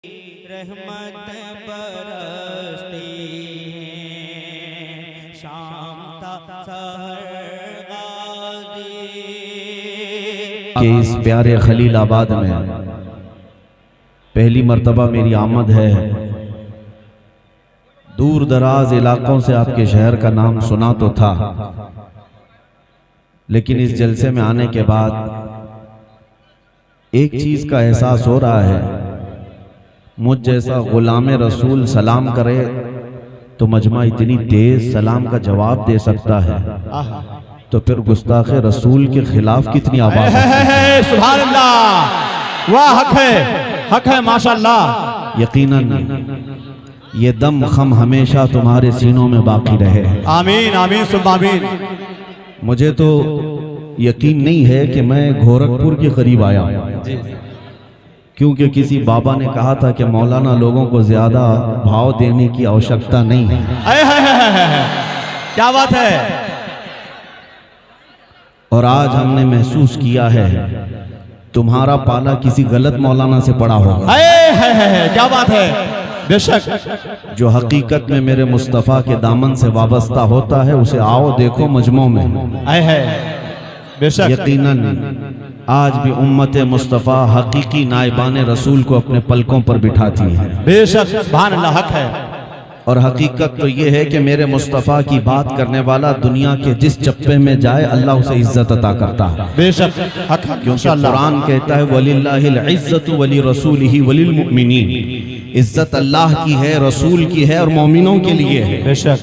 रहमत बरसती है शाम सहर गाज़ी कि इस प्यारे खलीलाबाद में पहली मर्तबा मेरी आमद है। दूर दराज इलाकों से आपके शहर का नाम सुना तो था, लेकिन इस जलसे में आने के बाद एक चीज का एहसास हो रहा है, मुझ जैसा गुलामे रसूल सलाम करे तो मजमा इतनी तेज सलाम का जवाब दे सकता है, तो फिर गुस्ताखे रसूल के खिलाफ कितनी आवाज है। सुभान अल्लाह, वाह हक है माशाअल्लाह। यकीनन ये दम खम हमेशा तुम्हारे सीनों में बाकी रहे। आमीन आमीन सुब्ह आमीन। मुझे तो यकीन नहीं है कि मैं गोरखपुर के करीब आया, क्योंकि किसी बाबा ने कहा था कि मौलाना लोगों को ज्यादा भाव देने की आवश्यकता नहीं है। क्या बात है। और आज हमने महसूस किया है तुम्हारा पाला किसी गलत मौलाना से पड़ा होगा। क्या बात है। बेशक जो हकीकत में मेरे मुस्तफ़ा के दामन से वाबस्ता होता है उसे आओ देखो मजमों में। बेशक यकीनन आज भी उम्मत मुस्तफ़ा हकीकी नाइबान रसूल को अपने पलकों पर बिठाती है। बेशक सुभान अल्लाह, हक है। और हकीकत तो ये है कि मेरे मुस्तफ़ा की बात करने वाला दुनिया के जिस चप्पे में जाए अल्लाह उसे इज्जत अता करता है। बेशक हक, क्योंकि कुरान कहता है वलिल्लाहिल इज्जतु वली रसूलिही वलिल मुमिनीन, इज्जत अल्लाह की है, रसूल की है और मोमिनों के लिए है। बेशक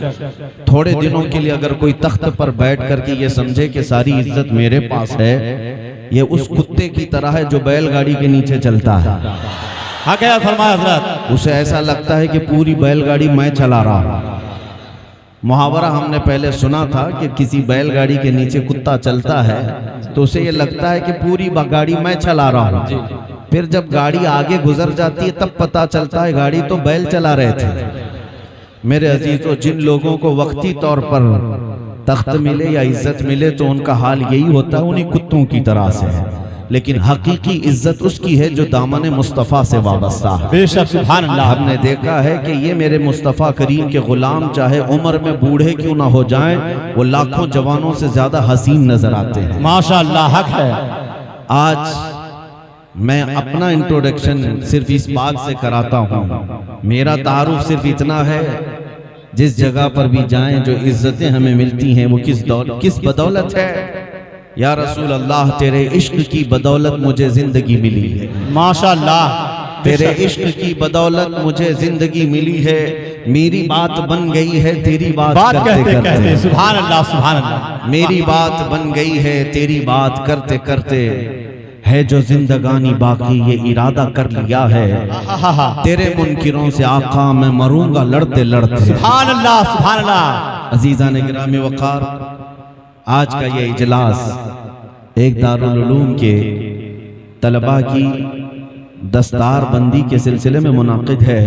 थोड़े दिनों के लिए अगर कोई तख्त पर बैठ करके ये समझे कि सारी इज्जत मेरे पास है, ये उस कुत्ते की तरह है जो बैलगाड़ी के नीचे चलता है। हाँ क्या फरमाया हज़रत। उसे ऐसा लगता है कि पूरी बैलगाड़ी मैं चला रहा हूं। मुहावरा हमने पहले सुना था कि किसी बैलगाड़ी के नीचे कुत्ता चलता है तो उसे ये लगता है कि पूरी गाड़ी मैं चला रहा हूं। फिर जब गाड़ी आगे गुजर जाती है तब पता चलता है गाड़ी तो बैल चला रहे थे। मेरे अजीजों, जिन लोगों को वक्ती तौर पर तख्त मिले या इज्जत मिले तो उनका हाल यही होता है, उन्हीं कुत्तों की तरह से है। लेकिन हकीकी इज्जत उसकी है जो दामन मुस्तफ़ा से वाबस्ता है। बेशक सुभान अल्लाह। हमने देखा है कि ये मेरे मुस्तफ़ा करीम के गुलाम चाहे उम्र में बूढ़े क्यों ना हो जाएं, वो लाखों जवानों से ज्यादा हसीन नजर आते हैं। माशाअल्लाह, हक है। आज मैं अपना इंट्रोडक्शन सिर्फ इस बात से कराता हूँ, मेरा तारुफ सिर्फ इतना है, जिस जगह पर भी जाएं जो इज्जतें हमें मिलती हैं वो किस बदौलत है। या रसूल अल्लाह, तेरे इश्क की बदौलत मुझे जिंदगी मिली है। माशाअल्लाह, तेरे इश्क की बदौलत मुझे जिंदगी मिली है। मेरी बात बन गई है तेरी बात करते करते। सुभान अल्लाह सुभान अल्लाह। मेरी बात बन गई है तेरी बात करते करते, है जो जिंदगानी बाकी ये इरादा कर लिया है, तेरे मुनकिरों से आका मैं मरूंगा लड़ते लड़ते। सुभान अल्लाह सुभान अल्लाह। अजीज़ान इकराम वक़ार, आज का ये इजलास एक दारुल उलूम के तलबा की दस्तार बंदी के सिलसिले में मुनाकिद है,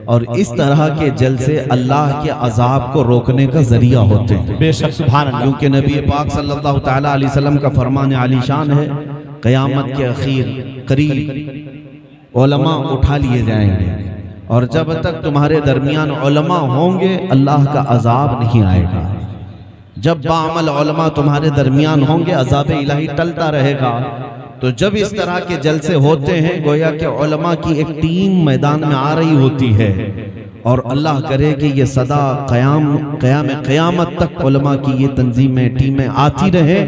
और इस तरह के जलसे अल्लाह के अजाब को रोकने का जरिया होते हैं। बेशक सुभान अल्लाह। क्योंकि नबी पाक सल्लल्लाहु तआला अलैहि वसल्लम का फरमान आलीशान है, क़यामत के अखीर करीब उलमा उठा लिए जाएंगे, और जब तक तुम्हारे दरमियान उलमा होंगे अल्लाह का अजाब नहीं आएगा। जब बाअमल उलमा तुम्हारे दरमियान होंगे अजाब इलाही टलता रहेगा। तो जब इस तरह के जलसे होते हैं गोया कि उलमा की एक टीम मैदान में आ रही होती है, और अल्लाह करे कि ये सदा क़यामत तक उलमा की ये तंजीमें टीमें आती रहे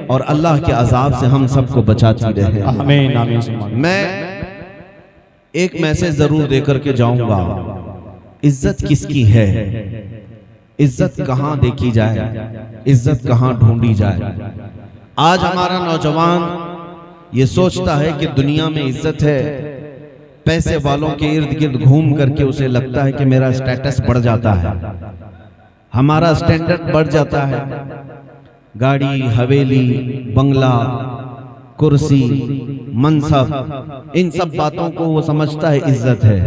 और अल्लाह के अजाब से हम सबको बचाती रहे। आमीन आमीन। मैं एक मैसेज जरूर देकर के जाऊंगा, इज्जत किसकी है, इज्जत कहाँ देखी जाए, इज्जत कहाँ ढूंढी जाए। आज हमारा नौजवान ये सोचता है कि दुनिया में इज्जत है, पैसे वालों के इर्द गिर्द घूम करके उसे लगता है कि मेरा स्टेटस बढ़ जाता है, हमारा स्टैंडर्ड बढ़ जाता है। गाड़ी, हवेली, बंगला, कुर्सी, मनसब, इन सब बातों को वो समझता है इज्जत है।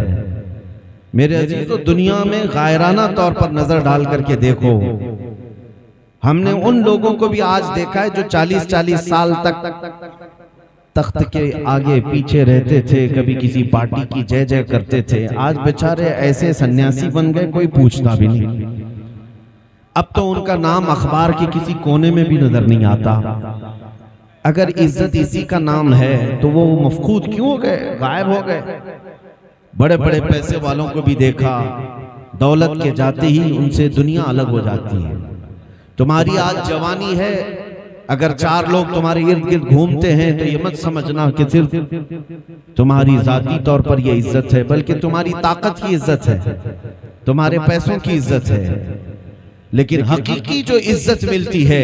मेरे अजीजों, दुनिया में गायराना तौर पर नजर डाल करके देखो, हमने उन लोगों को भी आज देखा है जो 40-40 साल तक तख्त के आगे पीछे रहते थे, कभी किसी पार्टी की जय जय करते थे। आज बेचारे ऐसे सन्यासी बन गए, कोई पूछता भी नहीं। अब तो उनका नाम अखबार के किसी कोने में भी नजर नहीं आता। अगर इज्जत इसी का नाम है तो वो मफकूद क्यों हो गए, गायब हो गए। बड़े बड़े पैसे वालों को भी देखा, दौलत के जाते ही उनसे दुनिया अलग हो जाती है। तुम्हारी आज जवानी है, अगर 4 लोग तुम्हारे इर्द गिर्द घूमते हैं तो ये मत समझना कि सिर्फ तुम्हारी जाती तौर पर ये इज्जत है, बल्कि तुम्हारी ताकत की इज्जत है, तुम्हारे पैसों की इज्जत है। लेकिन हकीकी जो इज्जत मिलती है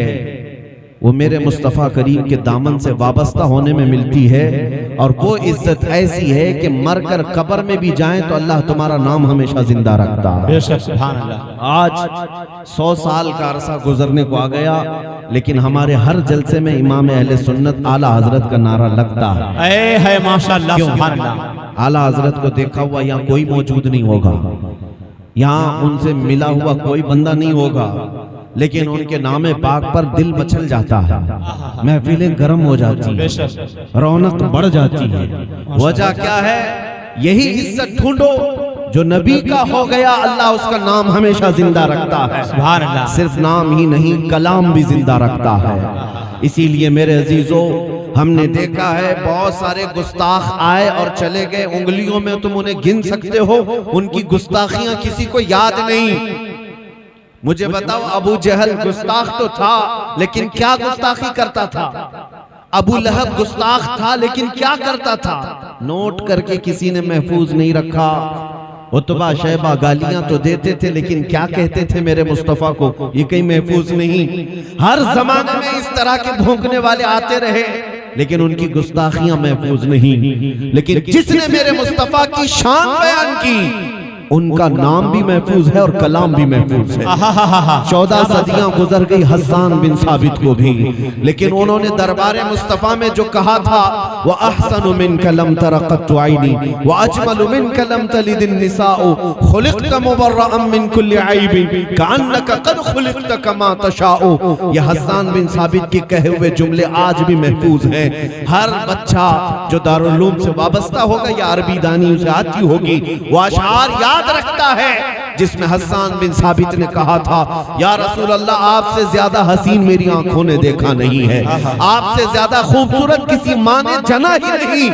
वो मेरे मुस्तफा करीम के दामन से वाबस्ता होने में मिलती है। और वो इज्जत ऐसी है कि मरकर कब्र में भी जाएं तो अल्लाह तुम्हारा नाम हमेशा जिंदा रखता है। बेशक सुभान अल्लाह। आज 100 साल का अरसा गुजरने को आ गया, लेकिन हमारे हर जलसे में इमाम अहले सुन्नत आला हजरत का नारा लगता है। माशाअल्लाह सुभान अल्लाह। आला हजरत को देखा हुआ यहाँ कोई मौजूद नहीं होगा, यहाँ उनसे मिला हुआ कोई बंदा नहीं होगा, लेकिन उनके नामे पाक पर दिल मचल जाता है, महफिलें गर्म हो जाती है, रौनक बढ़ जाती है। वजह क्या है? यही इज्जत ढूंढो जो नबी का हो गया, अल्लाह उसका नाम हमेशा जिंदा रखता है। सुभान अल्लाह। सिर्फ नाम ही नहीं, कलाम भी जिंदा रखता है। इसीलिए मेरे अजीजों, हमने देखा है बहुत सारे गुस्ताख आए और चले गए, उंगलियों में तुम उन्हें गिन सकते हो, उनकी गुस्ताखियां किसी को याद नहीं। मुझे बताओ, अबू जहल गुस्ताख तो था, लेकिन क्या गुस्ताखी करता था? अबू लहब गुस्ताख था, लेकिन क्या करता था? नोट करके किसी ने महफूज नहीं रखा। उतबा शैबा गालियां तो देते थे, लेकिन क्या कहते थे मेरे मुस्तफा को, ये कहीं महफूज नहीं। हर जमाने में इस तरह के भौंकने वाले आते रहे, लेकिन उनकी गुस्ताखियां महफूज नहीं। लेकिन जिसने मेरे मुस्तफा की शान बयान की, उनका नाम भी महफूज है और कलाम भी महफूज है। 14 सदियां गुजर गई हस्सान बिन साबित को भी, लेकिन उन्होंने दरबारे मुस्तफा में जो कहा था, व अहसनु मिन कलम तरक़त आइनी व अजमलु मिन कलम तलिदिन निसाउ खुलिक़त मुबर्रअन मिन कुल्लि ऐबिन कअन्नका क़द खुलिक़त कमा तशाउ। ये हस्सान बिन साबित के कहे हुए जुमले आज भी महफूज हैं। हर बच्चा जो दारुल उलूम से वाबस्ता होगा या अरबी दानी उसे आती होगी, वो अशआर याद रखता है जिसमें हस्सान बिन साबित ने कहा था, या रसूल अल्लाह, आपसे ज्यादा हसीन मेरी आंखों ने देखा नहीं है, आपसे ज्यादा खूबसूरत किसी माँ ने जना ही नहीं।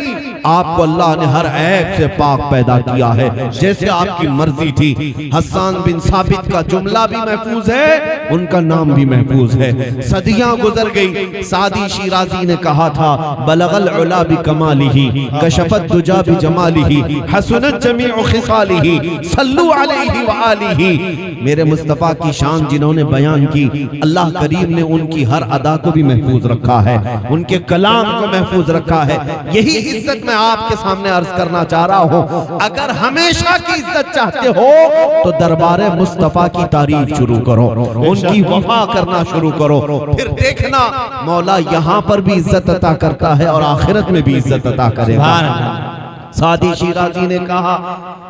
आपको अल्लाह ने हर ऐब से पाक पैदा किया है, जैसे आपकी मर्जी थी। हस्सान बिन साबित का जुमला भी महफूज है, उनका नाम भी महफूज है। सदियां गुजर गई, सादी शिराजी ने कहा था, बलगल उला बि कमालिही कशफत दुजा बि जमालिही हसनत जमीउ खिसालिही सल्लु अलैहि व आलिही। मेरे मुस्तफा की शान जिन्होंने बयान की, अल्लाह करीम ने उनकी हर अदा को भी महफूज रखा है, उनके कलाम को महफूज रखा है। यही इज्जत मैं आपके सामने अर्ज करना चाह रहा हूं। अगर हमेशा की इज्जत चाहते हो तो दरबारे मुस्तफा की तारीफ शुरू करो, उनकी वफा करना शुरू करो, फिर देखना मौला यहां पर भी इज्जत अता करता है और आखिरत में भी इज्जत अता करेगा। सादी शिराजी ने कहा,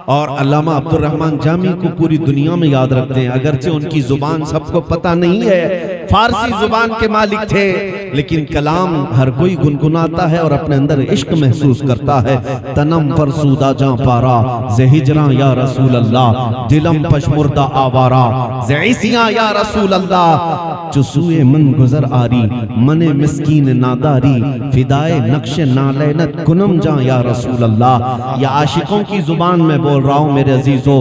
और अल्लामा अब्दुल रहमान जामी को पूरी दुनिया में याद रखते हैं, अगरचे उनकी जुबान सबको पता नहीं है, फारसी जुबान के मालिक थे, लेकिन कलाम हर कोई गुनगुनाता है और अपने अंदर इश्क महसूस करता है। तनम फरसूदा जा पारा ज़हिजरा या रसूल अल्लाह, दिलम पशमुर्दा आवारा ज़ईसिया या रसूल अल्लाह, चुसूए मन गुजर आरी मने मिस्कीन नादारी फिदाए नक्श नालैनत कुनम जा या रसूल अल्लाह। या आशिकों की जुबान में बोल रहा हूं मेरे अजीजों।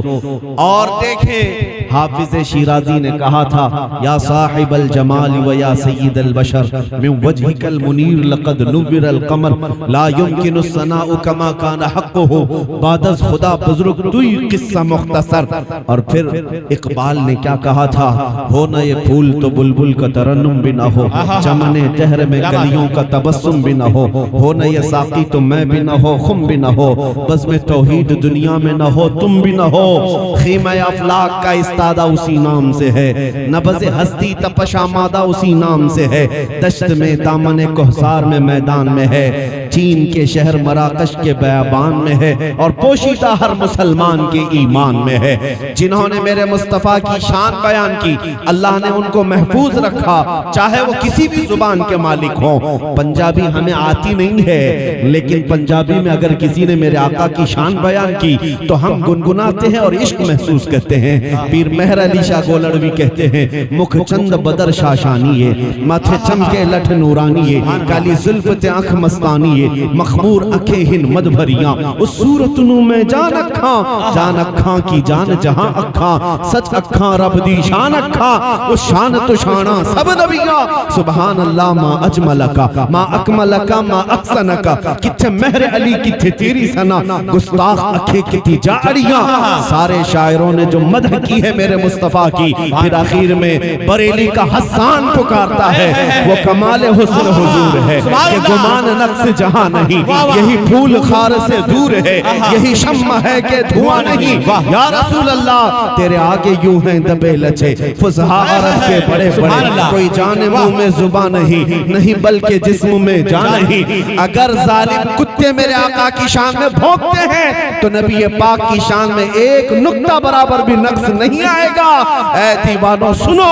और देखें, हाफिज शिराजी ने कहा था, या साहिबल जमाल व या सय्यिदल बशर मिन वजहिकल मुनीर लक़द नुव्विरल क़मर ला युमकिनु सनाउ कमा काना हक़्क़ुहु बादस खुदा बुजुर्ग तुई किस्सा मुख्तसर। और फिर इकबाल ने क्या कहा था, हो न ये फूल तो बुलबुल का तरन्नुम भी न हो, चमने तहर में कलियों का तबस्सुम भी न हो न ये साकी तो मैं भी न हो, खुम भी न हो, बस में तौहीद दुनिया में न हो, तुम भी न हो। खीमा अफलाक का इस्तादा उसी नाम से है, नबज़े हस्ती तपश आमादा उसी नाम से है, दश्त में दामन कोहसार में मैदान में है, चीन के शहर मराकश के बयाबान में है और पोशीदा हर मुसलमान के ईमान में है। जिन्होंने मेरे मुस्तफ़ा की शान बयान की, अल्लाह ने उनको महफूज रखा, चाहे वो किसी भी जुबान के मालिक हो। पंजाबी हमें आती नहीं है, लेकिन पंजाबी में अगर किसी ने मेरे आका की शान बयान की तो हम गुनगुनाते हैं और इश्क महसूस करते हैं। पीर मेहर अली शाह गोलड़वी कहते हैं, मुख चंद बदर शाशानी है, माथे चमके लठ नूरानी है, काली जुल्फ आंख मस्तानी है, मखमूर अखे हिन मद भरिया, उस सूरत नू में जान अखा की जान जहां अखा, सच अखा रब दी शान अखा, उस शान तो शाना सब नबिया। सुभान अल्लाह मा अजमलका मा अकमलका मा अहसनका, किथे मेहर अली किथे तेरी सना, गुस्ताख अखे किथे जाड़ियां। सारे शायरों ने जो मदह की है मेरे मुस्तफा की, फिर आखिर में बरेली का हसन पुकारता है, वो कमाल हुस्न हुजूर है कि गुमान नक्श जहां नहीं, यही फूल खार से दूर है, यही शम्मा है कि धुआं नहीं। या रसूल अल्लाह तेरे आगे यूं हैं दबे लचे फुसहा अरब के बड़े बड़े, कोई जाने मुंह में जुबान नहीं बल्कि जिस्म में जान नहीं। अगर जालिम कुत्ते मेरे आका की शान में भौंकते हैं तो नबी पाक की शान में एक नुक्ता बराबर भी नक्स नहीं आएगा। ऐ दीवानों सुनो,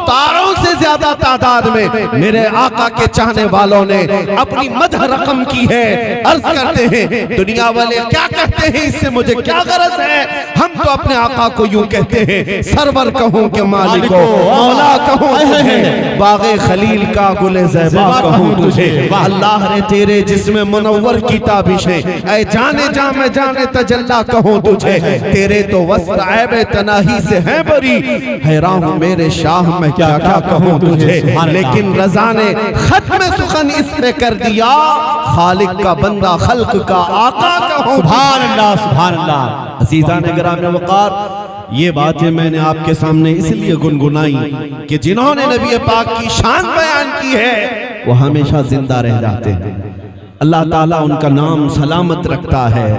तारों से ज्यादा तादाद में मेरे आका के चाहने वालों ने अपनी मदह रकम की है। अर्ज करते हैं दुनिया वाले क्या कहते हैं, इससे मुझे क्या गरज है। हम तो अपने आका को यूं कहते हैं, सरवर कहूं के मालिको, मौला कहूं तुझे, बागे खलील का गुले ज़ैबा कहूं तुझे। अल्लाह ने तेरे जिस्म मुनव्वर की ताबिशें, ऐ जाने जा मैं जाने तजल्ला कहूं तुझे। तेरे तो वस्त्र ऐब तनाही से हैं बरी, हैरान हूं मेरे शाह मैं क्या क्या कहूं तुझे। लेकिन रज़ा ने खत्म सुखन इस पे कर दिया, खालिक का बंदा खल्क का आका कहूं। सुभान अल्लाह, सुभान अल्लाह। अज़ीज़ान गिरामी वक़ार, ये बातें मैंने आपके सामने इसलिए गुनगुनाई कि जिन्होंने नबी पाक की शान बयान की है वो हमेशा जिंदा रह जाते हैं। अल्लाह ताला उनका नाम सलामत रखता है।